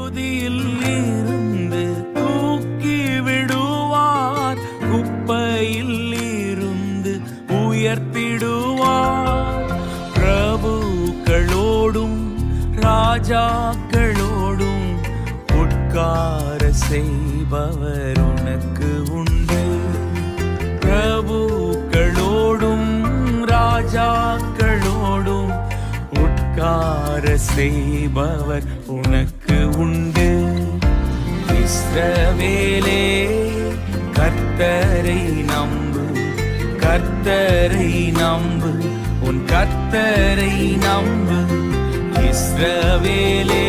புழுதியில் இருந்து தூக்கி விடுவார், குப்பையில் இருந்து உயர்த்திடுவார். பிரபுக்களோடும் ராஜாக்களோடும் உட்கார செய்பவர் உனக்கு உண்டு. பிரபுக்களோடும் ராஜாக்களோடும் உட்கார செய்பவர் உனக்கு உண்டு. இஸ்ரவேலே, கர்த்தரை நம்பு, கர்த்தரை நம்பு, உன் கர்த்தரை நம்பு. இஸ்ரவேலே,